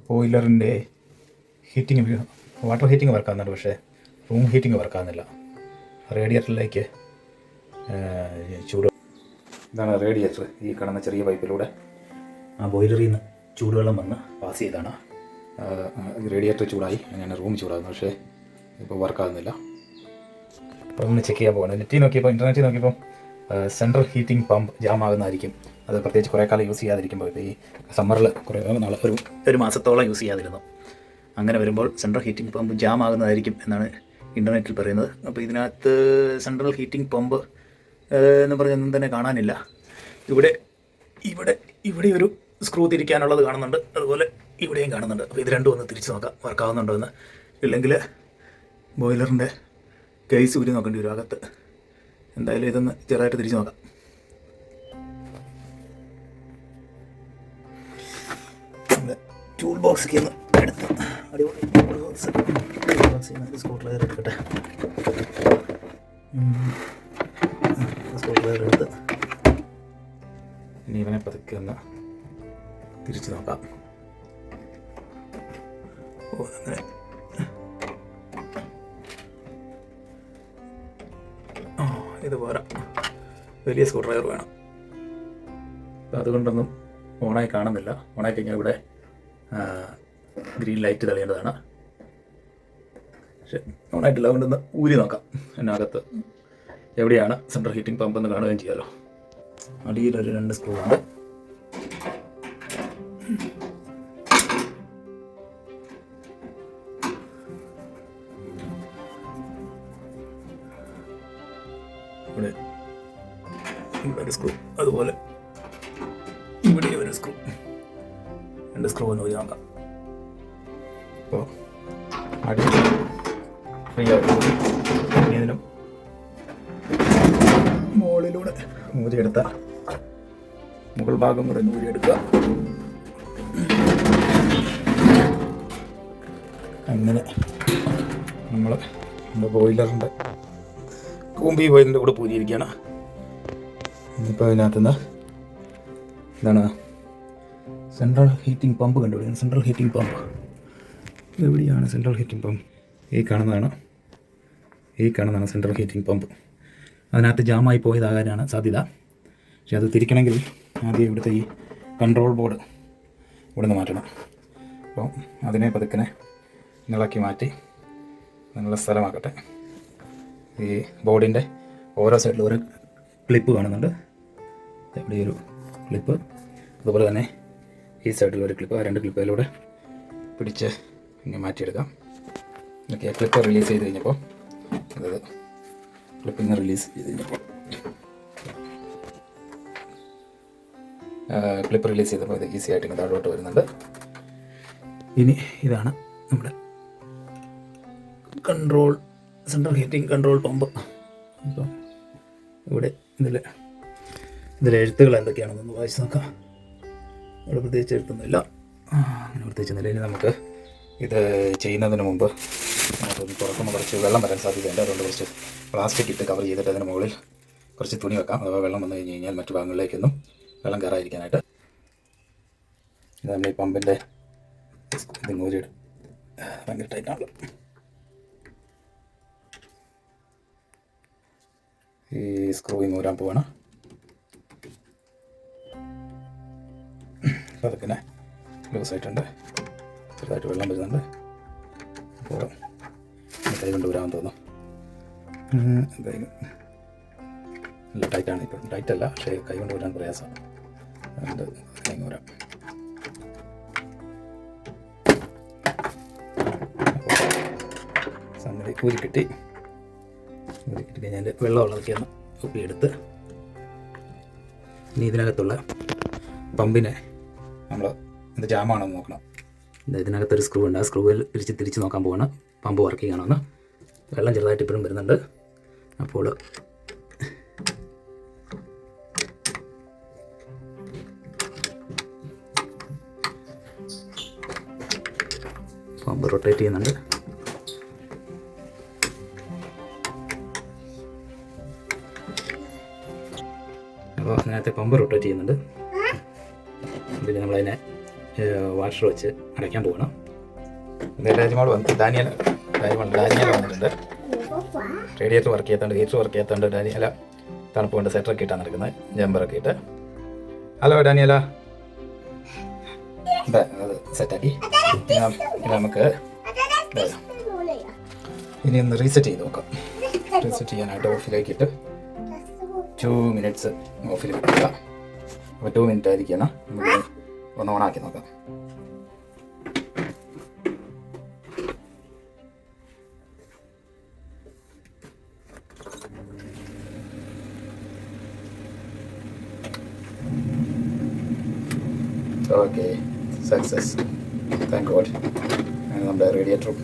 ബോയിലറിൻ്റെ heating water heating വർക്കാകുന്നുണ്ട്, പക്ഷേ room heating വർക്കാകുന്നില്ല. റേഡിയേറ്ററിലേക്ക് ചൂട്, ഇതാണ് റേഡിയേറ്റർ. ഈ കാണുന്ന ചെറിയ പൈപ്പിലൂടെ ആ ബോയിലറിൽ നിന്ന് ചൂടുവെള്ളം വന്ന് പാസ് ചെയ്താണ് റേഡിയേറ്റർ ചൂടായി അങ്ങനെ റൂം ചൂടാകുന്നു. പക്ഷേ ഇപ്പോൾ വർക്കാകുന്നില്ല. അപ്പോൾ ഒന്ന് ചെക്ക് ചെയ്യാൻ പോകുന്നത്. നെറ്റിൽ നോക്കിയപ്പോൾ, ഇൻ്റർനെറ്റിൽ നോക്കിയപ്പോൾ സെൻട്രൽ ഹീറ്റിംഗ് പമ്പ് ജാം ആകുന്നതായിരിക്കും. അത് പ്രത്യേകിച്ച് കുറേ കാലം യൂസ് ചെയ്യാതിരിക്കുമ്പോൾ, ഇപ്പോൾ ഈ സമ്മറിൽ കുറേ നാളെ ഒരു മാസത്തോളം യൂസ് ചെയ്യാതിരുന്നു. അങ്ങനെ വരുമ്പോൾ സെൻട്രൽ ഹീറ്റിംഗ് പമ്പ് ജാം ആകുന്നതായിരിക്കും എന്നാണ് ഇൻ്റർനെറ്റിൽ പറയുന്നത്. അപ്പോൾ ഇതിനകത്ത് സെൻട്രൽ ഹീറ്റിംഗ് പമ്പ് എന്ന് പറഞ്ഞൊന്നും തന്നെ കാണാനില്ല. ഇവിടെ ഒരു സ്ക്രൂ തിരിക്കാനുള്ളത് കാണുന്നുണ്ട്, അതുപോലെ ഇവിടെയും കാണുന്നുണ്ട്. അപ്പോൾ ഇത് രണ്ടും ഒന്ന് തിരിച്ച് നോക്കാം വർക്കാവുന്നുണ്ടോ എന്ന്. ഇല്ലെങ്കിൽ ബോയിലറിൻ്റെ കേസ് ഊരി നോക്കേണ്ടി വരും അകത്ത്. എന്തായാലും ഇതൊന്ന് ചെറുതായിട്ട് തിരിച്ച് നോക്കാം. ടൂൾ ബോക്സ് ഒന്ന് എടുത്ത് അടിപൊളി ടൂൾ ബോക്സ് സ്ക്രൂ ഡ്രൈവർ എടുക്കട്ടെ. സ്ക്രൂ ഡ്രൈവർ എടുത്ത് ഇനി ഇവനെ പതുക്കെ ഒന്ന് തിരിച്ച് നോക്കാം. അങ്ങനെ ഇത് പോരാ, വലിയ സ്ക്രൂ ഡ്രൈവർ വേണം. അപ്പം അതുകൊണ്ടൊന്നും ഓണായി കാണുന്നില്ല. ഓണായി കഴിഞ്ഞാൽ ഇവിടെ ഗ്രീൻ ലൈറ്റ് തെളിയേണ്ടതാണ്. പക്ഷെ ഓണായിട്ടില്ല. അതുകൊണ്ടൊന്ന് ഊരി നോക്കാം. അതിനകത്ത് എവിടെയാണ് സെൻട്രൽ ഹീറ്റിംഗ് പമ്പ് എന്ന് കാണുകയും ചെയ്യാമല്ലോ. അടിയിലൊരു 2 സ്ക്രൂ ഉണ്ട്. ഇവിടെ ഒരു സ്ക്രൂ, അതുപോലെ ഇവിടെ ഒരു സ്ക്രൂ. 2 സ്ക്രൂ ഒന്ന് ഊരി നോക്കാം. അപ്പോൾ അടി ഫ്രീ ആയിട്ട് ഇതിനും മുകളിലൂടെ ഊരിയെടുത്ത മുകൾ ഭാഗം കൂടെ ഊരിയെടുക്കുക. അങ്ങനെ നമ്മൾ ബോയിലറിൻ്റെ കോമ്പി ബോയിലറിൻ്റെ കൂടെ പൂരിയിരിക്കുകയാണ്. ഇപ്പോൾ അതിനകത്തുനിന്ന് എന്താണ് സെൻട്രൽ ഹീറ്റിംഗ് പമ്പ് കണ്ടുപിടിക്കുന്നത്. സെൻട്രൽ ഹീറ്റിംഗ് പമ്പ് എവിടെയാണ് സെൻട്രൽ ഹീറ്റിംഗ് പമ്പ്? ഈ കാണുന്നതാണ് സെൻട്രൽ ഹീറ്റിംഗ് പമ്പ്. അതിനകത്ത് ജാമായി പോയതാകാനാണ് സാധ്യത. പക്ഷെ അത് തിരിക്കണമെങ്കിൽ ആദ്യം ഇവിടുത്തെ ഈ കൺട്രോൾ ബോർഡ് ഇവിടെ നിന്ന് മാറ്റണം. അപ്പോൾ അതിനെ പതുക്കനെ ഇളക്കി മാറ്റി നല്ല സ്ഥലമാക്കട്ടെ. ഈ ബോർഡിൻ്റെ ഓരോ സൈഡിലും ഒരു ക്ലിപ്പ് കാണുന്നുണ്ട്. ഇവിടെ ഒരു ക്ലിപ്പ്, അതുപോലെ തന്നെ ഈ സൈഡിലൊരു ക്ലിപ്പ്. ആ 2 ക്ലിപ്പിലൂടെ പിടിച്ച് ഇങ്ങനെ മാറ്റിയെടുക്കാം. ഓക്കെ, ക്ലിപ്പ് റിലീസ് ചെയ്ത് കഴിഞ്ഞപ്പോൾ അതായത് ക്ലിപ്പിങ് റിലീസ് ചെയ്ത് കഴിഞ്ഞപ്പോൾ ക്ലിപ്പ് റിലീസ് ചെയ്തപ്പോൾ ഇത് ഈസി ആയിട്ട് ഇങ്ങനെ താഴോട്ട് വരുന്നുണ്ട്. ഇനി ഇതാണ് നമ്മുടെ സെൻട്രൽ ഹീറ്റിംഗ് കൺട്രോൾ പമ്പ്. അപ്പം ഇവിടെ ഇതിലെ എഴുത്തുകൾ എന്തൊക്കെയാണെന്നൊന്ന് വായിച്ച് നോക്കാം. ഇവിടെ പ്രത്യേകിച്ച് എഴുത്തൊന്നുമില്ല. അങ്ങനെ പ്രത്യേകിച്ച് നിലയിൽ നമുക്ക് ഇത് ചെയ്യുന്നതിന് മുമ്പ് തുറക്കുമ്പോൾ കുറച്ച് വെള്ളം വരാൻ സാധ്യതയുണ്ട്. അതുകൊണ്ട് കുറച്ച് പ്ലാസ്റ്റിക് ഇട്ട് കവർ ചെയ്തിട്ട് അതിന് മുകളിൽ കുറച്ച് തുണി വെക്കാം. അഥവാ വെള്ളം വന്നു കഴിഞ്ഞ് കഴിഞ്ഞാൽ മറ്റു ഭാഗങ്ങളിലേക്കൊന്നും വെള്ളം കയറാതിരിക്കാനായിട്ട്. ഇത് നമ്മൾ ഈ പമ്പിൻ്റെ ഇത് നൂരിടും. ഭയങ്കര ടൈറ്റാണല്ലോ. ഈ സ്ക്രൂവിങ് ഊരാൻ പോവാണ്. അപ്പോൾ അതൊക്കെ ലൂസായിട്ടുണ്ട്, ചെറുതായിട്ട് വെള്ളം വരുന്നുണ്ട്. അപ്പോൾ കൈ കൊണ്ട് ഊരാൻ തോന്നും. എന്തായാലും നല്ല ടൈറ്റാണ്. ഇപ്പം ടൈറ്റല്ല, പക്ഷേ കൈ കൊണ്ട് ഊരാൻ പ്രയാസമാണ്. അതുകൊണ്ട് കൈ ഊരാം. സംഗതി ഊരി കിട്ടി കഴിഞ്ഞാൽ വെള്ളമുള്ളതൊക്കെ ഒന്ന് ഉപ്പിയെടുത്ത് ഇനി ഇതിനകത്തുള്ള പമ്പിനെ നമ്മൾ എന്ത് ജാമാണെന്ന് നോക്കണം. ഇതിനകത്തൊരു സ്ക്രൂ ഉണ്ട്. ആ സ്ക്രൂവിൽ തിരിച്ച് നോക്കാൻ പോവാണ് പമ്പ് വർക്ക് ചെയ്യണമെന്ന്. വെള്ളം ചെറുതായിട്ട് ഇപ്പോഴും വരുന്നുണ്ട്. അപ്പോൾ പമ്പ് റൊട്ടേറ്റ് ചെയ്യുന്നുണ്ട്. അപ്പോൾ അതിനകത്ത് പമ്പ് റൊട്ടേറ്റ് ചെയ്യുന്നുണ്ട്. പിന്നെ നമ്മളതിനെ വാഷർ വെച്ച് അടയ്ക്കാൻ പോകണം. ഡാനിമോൾ വന്ന് ഡാനിയല വന്നിട്ടുണ്ട്. റേഡിയേറ്റർ വർക്ക് ചെയ്യാത്തതുകൊണ്ട് ഹീറ്റർ വർക്ക് ചെയ്യാത്തതുകൊണ്ട് ഡാനിയല തണുപ്പ് കൊണ്ട് സെറ്ററൊക്കെ ഇട്ടാണ് നടക്കുന്നത്, ജമ്പറൊക്കെ ഇട്ട്. ഹലോ ഡാനിയല, അത് സെറ്റാക്കി. നമുക്ക് ഇനി ഒന്ന് റീസെറ്റ് ചെയ്ത് നോക്കാം. റീസെറ്റ് ചെയ്യാനായിട്ട് ഓഫിലേക്ക് ഇട്ട് 2 minutes ഓഫിൽ വെക്കുക. അപ്പോൾ 2 minute ആയിരിക്കണം. നമുക്ക് ഒന്ന് ഓണാക്കി നോക്കാം. Okay, success, thank god. നമ്മുടെ റേഡിയേറ്ററും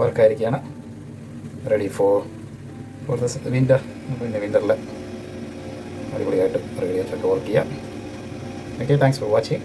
വർക്കായിരിക്കുകയാണ്. Ready for winter. പിന്നെ വിൻ്ററിൽ അടിപൊളിയായിട്ട് റേഡിയേറ്ററൊക്കെ വർക്ക് ചെയ്യാം. Okay, thanks for watching.